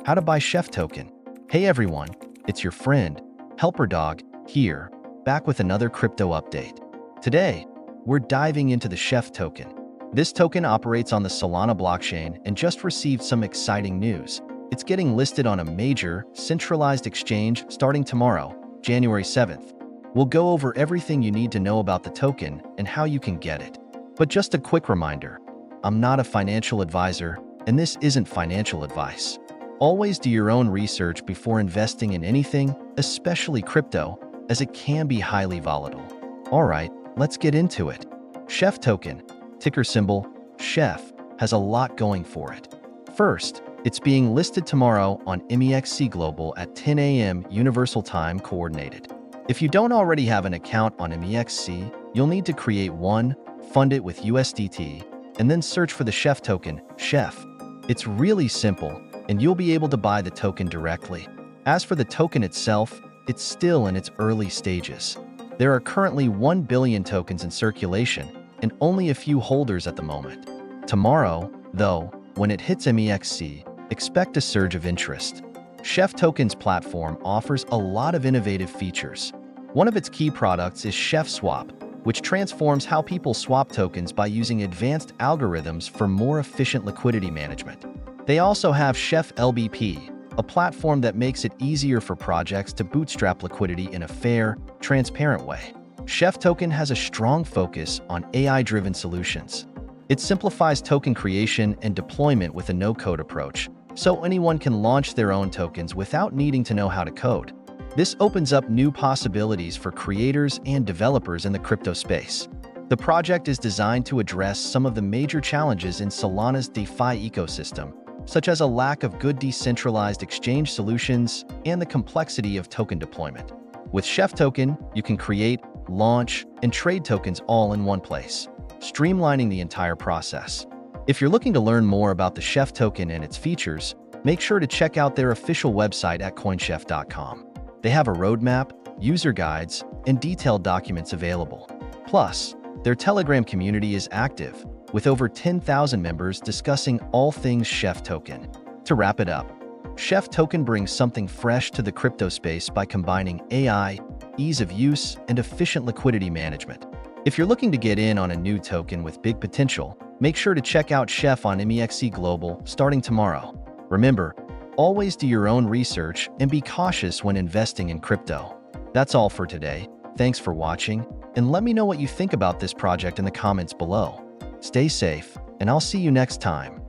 how to buy Chef token. Hey everyone, it's your friend, Helper Dog, here, back with another crypto update. Today, we're diving into the Chef token. This token operates on the Solana blockchain and just received some exciting news. It's getting listed on a major, centralized exchange starting tomorrow, January 7th. We'll go over everything you need to know about the token and how you can get it. But just a quick reminder, I'm not a financial advisor, and this isn't financial advice. Always do your own research before investing in anything, especially crypto, as it can be highly volatile. All right, let's get into it. Chef token, ticker symbol Chef, has a lot going for it. First, it's being listed tomorrow on MEXC Global at 10 a.m. Universal Time Coordinated. If you don't already have an account on MEXC, you'll need to create one, fund it with USDT, and then search for the Chef token, Chef. It's really simple, and you'll be able to buy the token directly. As for the token itself, it's still in its early stages. There are currently 1 billion tokens in circulation, and only a few holders at the moment. Tomorrow, though, when it hits MEXC, expect a surge of interest. Chef Token's platform offers a lot of innovative features. One of its key products is Chef Swap, which transforms how people swap tokens by using advanced algorithms for more efficient liquidity management. They also have Chef LBP, a platform that makes it easier for projects to bootstrap liquidity in a fair, transparent way. Chef Token has a strong focus on AI-driven solutions. It simplifies token creation and deployment with a no-code approach, so anyone can launch their own tokens without needing to know how to code. This opens up new possibilities for creators and developers in the crypto space. The project is designed to address some of the major challenges in Solana's DeFi ecosystem, such as a lack of good decentralized exchange solutions and the complexity of token deployment. With Chef Token, you can create, launch, and trade tokens all in one place, streamlining the entire process. If you're looking to learn more about the Chef token and its features, make sure to check out their official website at CoinChef.com. They have a roadmap, user guides, and detailed documents available. Plus, their Telegram community is active, with over 10,000 members discussing all things Chef token. To wrap it up, Chef token brings something fresh to the crypto space by combining AI, ease of use, and efficient liquidity management. If you're looking to get in on a new token with big potential, make sure to check out Chef on MEXC Global starting tomorrow. Remember, always do your own research and be cautious when investing in crypto. That's all for today. Thanks for watching, and let me know what you think about this project in the comments below. Stay safe, and I'll see you next time.